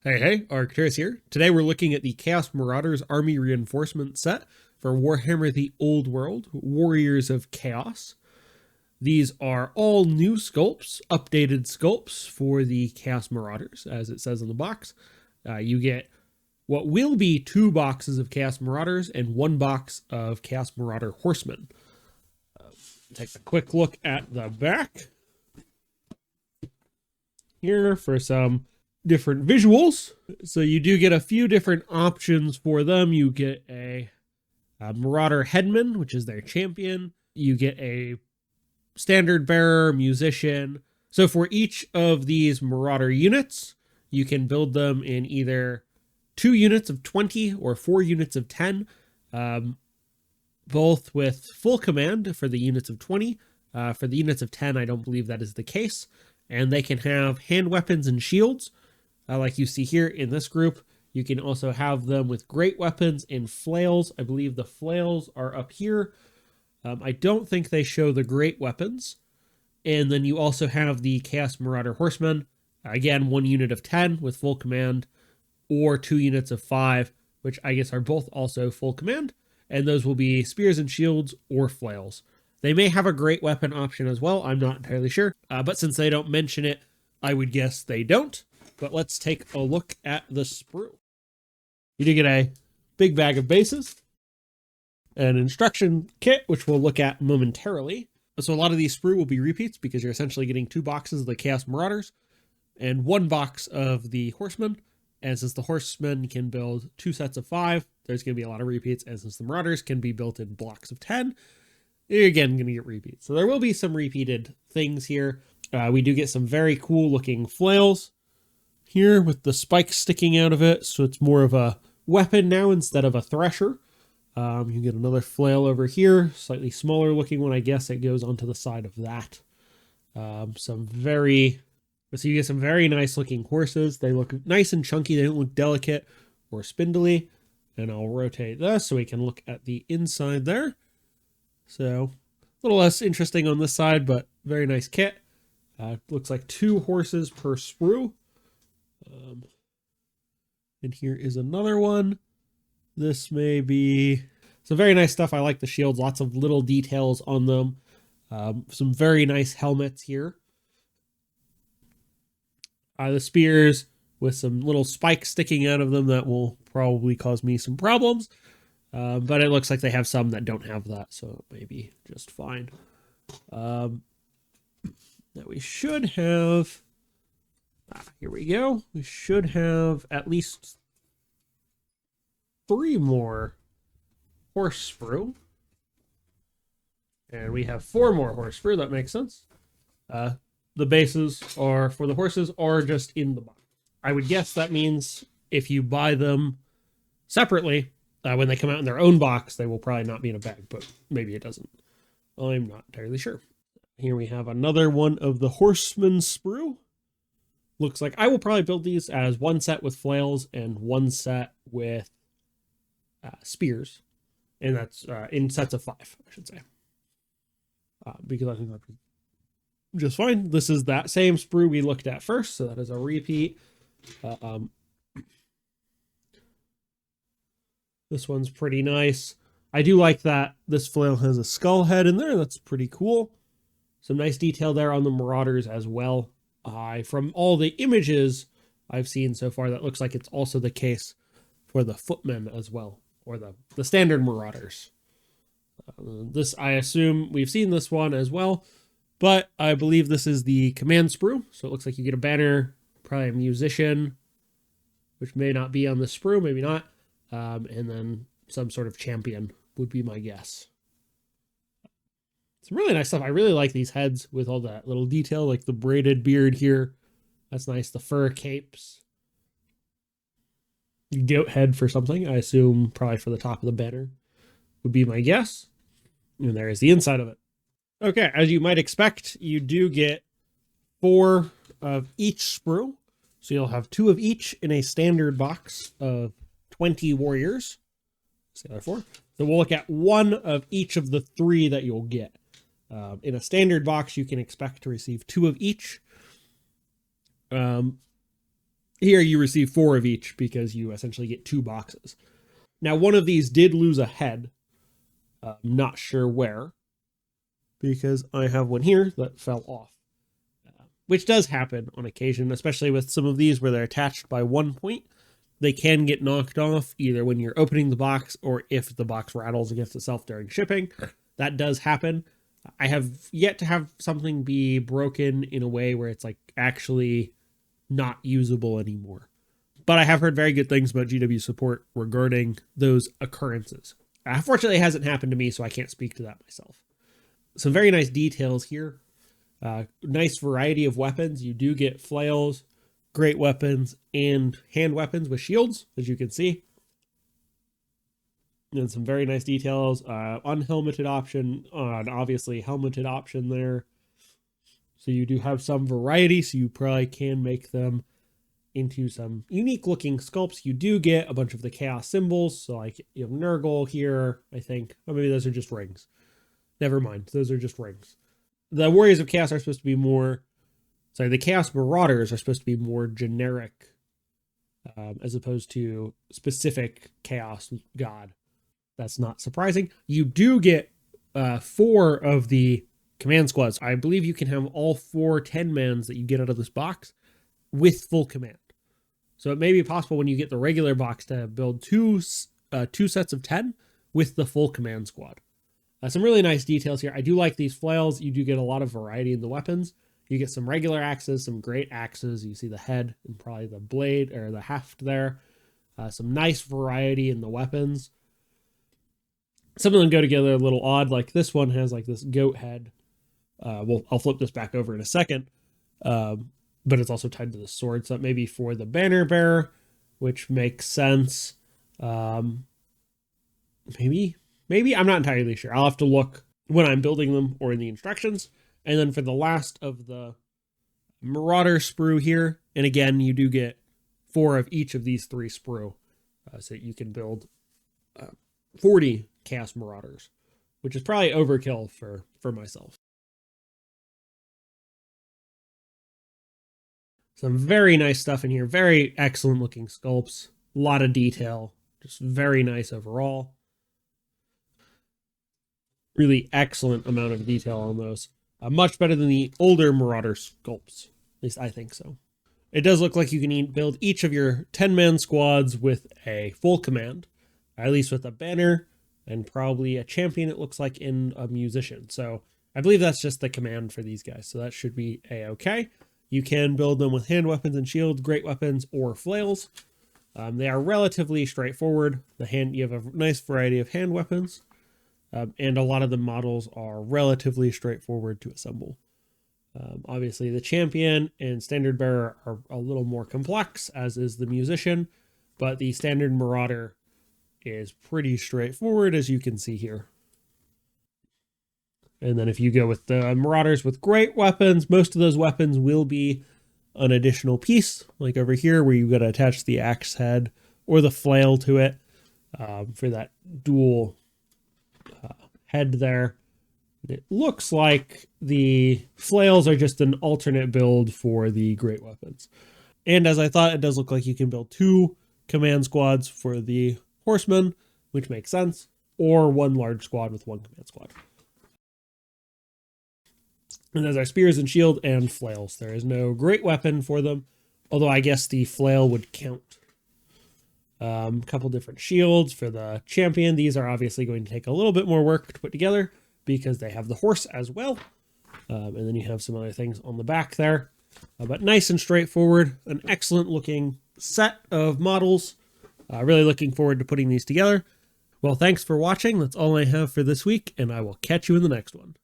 Hey, Arcturus here. Today we're looking at the Chaos Marauders Army Reinforcement Set for Warhammer the Old World, Warriors of Chaos. These are all new sculpts, updated sculpts for the Chaos Marauders, as it says on the box. You get what will be 2 boxes of Chaos Marauders and 1 box of Chaos Marauder Horsemen. Take a quick look at the back here for some different visuals. So you do get a few different options for them. You get a Marauder Headman, which is their champion. You get a standard bearer, musician. So for each of these Marauder units, you can build them in either 2 units of 20 or 4 units of 10, both with full command for the units of 20. For the units of 10, I don't believe that is the case. And they can have hand weapons and shields, like you see here in this group. You can also have them with great weapons and flails. I believe the flails are up here. I don't think they show the great weapons. And then you also have the Chaos Marauder Horsemen. Again, 1 unit of 10 with full command, or 2 units of 5, which I guess are both also full command. And those will be spears and shields or flails. They may have a great weapon option as well. I'm not entirely sure. But since they don't mention it, I would guess they don't. But let's take a look at the sprue. You do get a big bag of bases, an instruction kit, which we'll look at momentarily. So a lot of these sprue will be repeats because you're essentially getting 2 boxes of the Chaos Marauders and 1 box of the Horsemen. And since the Horsemen can build 2 sets of 5, there's going to be a lot of repeats. And since the Marauders can be built in blocks of 10, you're again going to get repeats. So there will be some repeated things here. We do get some very cool looking flails here with the spikes sticking out of it. So it's more of a weapon now instead of a thresher. You get another flail over here, slightly smaller looking one. I guess it goes onto the side of that. So you get some very nice looking horses. They look nice and chunky. They don't look delicate or spindly. And I'll rotate this so we can look at the inside there. So a little less interesting on this side, but very nice kit. Looks like 2 horses per sprue. And here is another one. This may be some very nice stuff. I like the shields, lots of little details on them. Some very nice helmets here. The spears with some little spikes sticking out of them that will probably cause me some problems. But it looks like they have some that don't have that, so it may be just fine. Now we should have... here we go. We should have at least 3 more horse sprue. And we have 4 more horse sprue. That makes sense. The bases are for the horses are just in the box. I would guess that means if you buy them separately, when they come out in their own box, they will probably not be in a bag, but maybe it doesn't. I'm not entirely sure. Here we have another one of the horseman sprue. Looks like I will probably build these as 1 set with flails and 1 set with spears. And that's in sets of 5, I should say. Because I think that'd be just fine. This is that same sprue we looked at first, so that is a repeat. This one's pretty nice. I do like that this flail has a skull head in there. That's pretty cool. Some nice detail there on the Marauders as well. From all the images I've seen so far, that looks like it's also the case for the footmen as well, or the standard Marauders. This, I assume we've seen this one as well, but I believe this is the command sprue. So it looks like you get a banner, probably a musician, which may not be on the sprue, maybe not. And then some sort of champion would be my guess. Some really nice stuff. I really like these heads with all that little detail, like the braided beard here. That's nice. The fur capes. Goat head for something, I assume probably for the top of the banner would be my guess. And there is the inside of it. Okay, as you might expect, you do get 4 of each sprue. So you'll have 2 of each in a standard box of 20 warriors. That's the other 4. So we'll look at 1 of each of the 3 that you'll get. In a standard box, you can expect to receive 2 of each. Here you receive 4 of each because you essentially get 2 boxes. Now, one of these did lose a head. Not sure where, because I have one here that fell off, which does happen on occasion, especially with some of these where they're attached by 1 point. They can get knocked off either when you're opening the box or if the box rattles against itself during shipping. That does happen. I have yet to have something be broken in a way where it's like actually not usable anymore. But I have heard very good things about GW support regarding those occurrences. Unfortunately, it hasn't happened to me, so I can't speak to that myself. Some very nice details here. Nice variety of weapons. You do get flails, great weapons, and hand weapons with shields, as you can see. And some very nice details. Unhelmeted option, and obviously helmeted option there. So you do have some variety, so you probably can make them into some unique looking sculpts. You do get a bunch of the chaos symbols. So like you have Nurgle here, I think. Or maybe those are just rings. Never mind. Those are just rings. The Warriors of Chaos are supposed to be more... Sorry, the Chaos Marauders are supposed to be more generic as opposed to specific chaos god. That's not surprising. You do get 4 of the command squads. I believe you can have all 4 10-mans that you get out of this box with full command. So it may be possible when you get the regular box to build two sets of 10 with the full command squad. Some really nice details here. I do like these flails. You do get a lot of variety in the weapons. You get some regular axes, some great axes. You see the head and probably the blade or the haft there. Some nice variety in the weapons. Some of them go together a little odd. Like this one has like this goat head. I'll flip this back over in a second. But it's also tied to the sword. So that may be for the banner bearer, which makes sense. Maybe I'm not entirely sure. I'll have to look when I'm building them or in the instructions. And then for the last of the Marauder sprue here, and again, you do get 4 of each of these 3 sprue. So you can build 40 Chaos Marauders, which is probably overkill for myself. Some very nice stuff in here. Very excellent looking sculpts. A lot of detail. Just very nice overall. Really excellent amount of detail on those. Much better than the older Marauder sculpts. At least I think so. It does look like you can build each of your 10-man squads with a full command. At least with a banner and probably a champion, it looks like, in a musician. So I believe that's just the command for these guys. So that should be a-okay. You can build them with hand weapons and shields, great weapons, or flails. They are relatively straightforward. You have a nice variety of hand weapons. And a lot of the models are relatively straightforward to assemble. Obviously, the champion and standard bearer are a little more complex, as is the musician, but the standard marauder is pretty straightforward, as you can see here. And then if you go with the marauders with great weapons, most of those weapons will be an additional piece, like over here, where you've got to attach the axe head or the flail to it for that dual head there. It looks like the flails are just an alternate build for the great weapons. And as I thought, it does look like you can build 2 command squads for the horsemen, which makes sense, or 1 large squad with 1 command squad. And there's our spears and shield and flails. There is no great weapon for them, although I guess the flail would count. A couple different shields for the champion. These are obviously going to take a little bit more work to put together because they have the horse as well. And then you have some other things on the back there. But nice and straightforward. An excellent looking set of models. Really looking forward to putting these together. Well, thanks for watching. That's all I have for this week, and I will catch you in the next one.